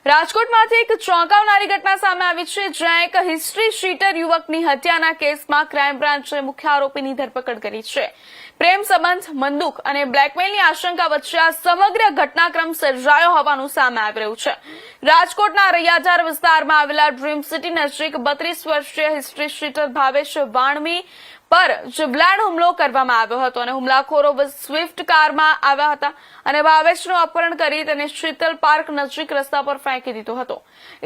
રાજકોટમાંથી એક ચોંકાવનારી ઘટના સામે આવી છે, જ્યાં એક હિસ્ટ્રી શીટર યુવકની હત્યાના કેસમાં ક્રાઇમ બ્રાન્ચે મુખ્ય આરોપીની ધરપકડ કરી છે. પ્રેમ સંબંધ, બંદૂક અને બ્લેકમેલની આશંકા વચ્ચે આ સમગ્ર ઘટનાક્રમ સર્જાયો હોવાનું સામે આવી રહ્યું છે. રાજકોટના રૈયાજાર વિસ્તારમાં આવેલા ડ્રીમ સિટી નજીક 32 વર્ષીય હિસ્ટ્રી શીટર ભાવેશ વાણવી પર જીવલેણ હુમલો કરવામાં આવ્યો હતો અને હુમલાખોરો સ્વિફ્ટ કારમાં આવ્યા હતા અને ભાવેશનું અપહરણ કરી તેને શીતલ પાર્ક નજીક રસ્તા પર ફેંકી દીધો હતો.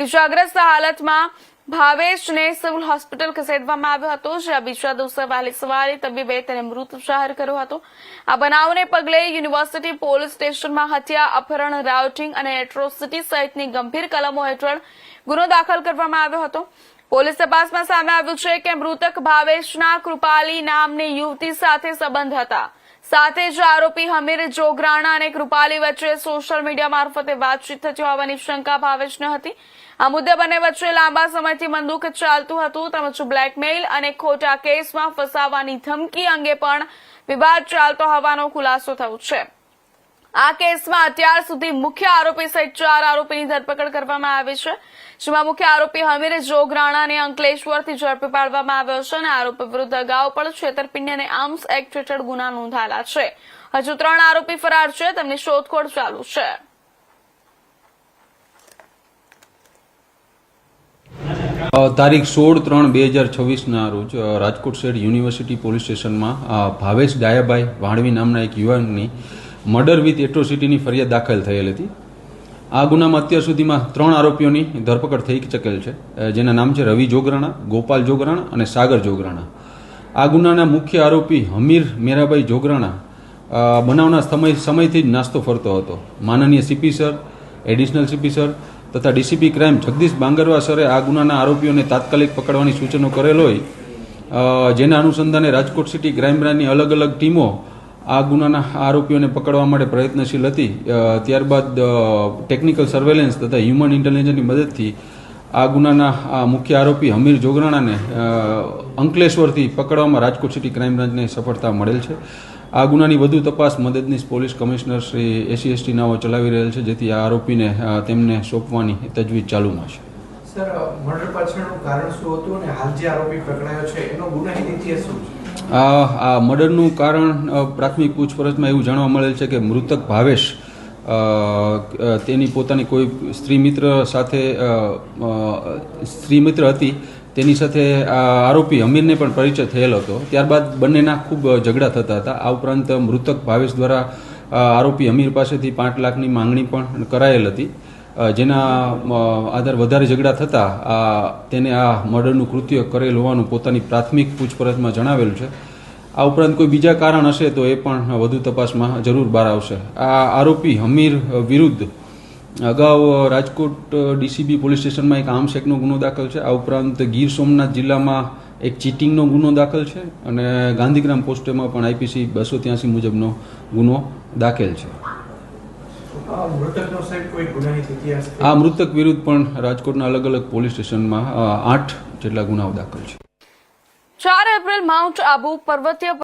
ઇજાગ્રસ્ત હાલતમાં ભાવેશને સિવિલ હોસ્પિટલ ખસેડવામાં આવ્યો હતો, જ્યાં બીજા દિવસે વહેલી સવારે તબીબે તેને મૃત જાહેર કર્યો હતો. આ બનાવને પગલે યુનિવર્સિટી પોલીસ સ્ટેશનમાં હત્યા, અપહરણ, રાઉટિંગ અને એટ્રોસિટી સહિતની ગંભીર કલમો હેઠળ ગુનો દાખલ કરવામાં આવ્યો હતો. પોલીસ તપાસમાં સામે આવ્યું છે કે મૃતક ભાવેશના કૃપાલી નામની યુવતી સાથે સંબંધ હતા. સાથે જ આરોપી હમીર જોગરાણા અને કૃપાલી વચ્ચે સોશિયલ મીડિયા મારફતે વાતચીત થતી હોવાની શંકા ભાવેશને હતી. આ મુદ્દે બંને વચ્ચે લાંબા સમયથી બંદૂક ચાલતું હતું, તેમજ બ્લેકમેઇલ અને ખોટા કેસમાં ફસાવવાની ધમકી અંગે પણ વિવાદ ચાલતો હોવાનો ખુલાસો થયો છે. આ કેસમાં અત્યાર સુધી મુખ્ય આરોપી સહિત 4 આરોપીની ધરપકડ કરવામાં આવી છે, જેમાં મુખ્ય આરોપી હમીર જોગરાણાને અંકલેશ્વરથી ઝડપી પાડવામાં આવ્યો છે અને આરોપી વિરુદ્ધ અગાઉ પણ છેતરપિંડી અને આર્મ્સ એક્ટ હેઠળ ગુના નોંધાયેલા છે. હજુ 3 આરોપી ફરાર છે, તેમની શોધખોળ ચાલુ છે. તારીખ 16/3/2026ના રોજ રાજકોટ શહેર યુનિવર્સિટી પોલીસ સ્ટેશનમાં ભાવેશ ડાયાભાઈ વાણવી નામના એક યુવાનની મર્ડર વિથ એટ્રોસિટીની ફરિયાદ દાખલ થયેલ હતી. આ ગુનામાં અત્યાર સુધીમાં 3 આરોપીઓની ધરપકડ થઈ ચૂકેલ છે, જેના નામ છે રવિ જોગરાણા, ગોપાલ જોગરાણા અને સાગર જોગરાણા. આ ગુનાના મુખ્ય આરોપી હમીર મેરાભાઈ જોગરાણા બનાવના સમયથી જ નાસ્તો ફરતો હતો. માનનીય CP sir, additional CP sir તથા ડીસીપી ક્રાઇમ જગદીશ બાંગરવા સરે આ ગુનાના આરોપીઓને તાત્કાલિક પકડવાની સૂચનો કરેલ હોય, જેના અનુસંધાને રાજકોટ સિટી ક્રાઇમ બ્રાન્ચની અલગ અલગ ટીમો આ ગુનાના આરોપીઓને પકડવા માટે પ્રયત્નશીલ હતી. ત્યારબાદ ટેકનિકલ સર્વેલન્સ તથા હ્યુમન ઇન્ટેલિજન્સની મદદથી આ ગુનાના મુખ્ય આરોપી હમીર જોગરાણાને અંકલેશ્વરથી પકડવામાં રાજકોટ સિટી ક્રાઇમ બ્રાન્ચને સફળતા મળેલ છે. આ ગુનાની વધુ તપાસ મદદનીશ પોલીસ કમિશનર શ્રી SC/ST નાઓ ચલાવી રહેલ છે, જેથી આ આરોપીને તેમને સોંપવાની તજવીજ ચાલુમાં છે. સર, મર્ડર પાછળનું કારણ શું હતું અને હાલ જે આરોપી પકડાયો છે એનો ગુનાહિત ઇતિહાસ શું છે? આ મર્ડરનું કારણ પ્રાથમિક પૂછપરછમાં એવું જાણવા મળેલ છે કે મૃતક ભાવેશ તેની પોતાની કોઈ સ્ત્રી મિત્ર હતી, તેની સાથે આરોપી હમીરને પણ પરિચય થયેલો હતો. ત્યારબાદ બંનેના ખૂબ ઝઘડા થતા હતા. આ ઉપરાંત મૃતક ભાવેશ દ્વારા આરોપી હમીર પાસેથી 5 લાખની માંગણી પણ કરાયેલ હતી, જેના આધાર વધારે ઝઘડા થતાં તેને આ મર્ડરનું કૃત્ય કરેલ હોવાનું પોતાની પ્રાથમિક પૂછપરછમાં જણાવેલું છે. આ ઉપરાંત કોઈ બીજા કારણ હશે તો એ પણ વધુ તપાસમાં જરૂર બહાર આવશે. આ આરોપી હમીર વિરુદ્ધ અગાઉ રાજકોટ DCB પોલીસ સ્ટેશનમાં એક આર્મ્સ એક્ટનો ગુનો દાખલ છે. આ ઉપરાંત ગીર સોમનાથ જિલ્લામાં એક ચીટિંગનો ગુનો દાખલ છે અને ગાંધીગ્રામ પોસ્ટેમાં પણ IPC 283 મુજબનો ગુનો દાખલ છે. આ મૃતક વિરુદ્ધ પણ રાજકોટના અલગ અલગ પોલીસ સ્ટેશનમાં 8 જેટલા ગુનાઓ દાખલ છે. 4 એપ્રિલ માઉન્ટ આબુ પર્વતીય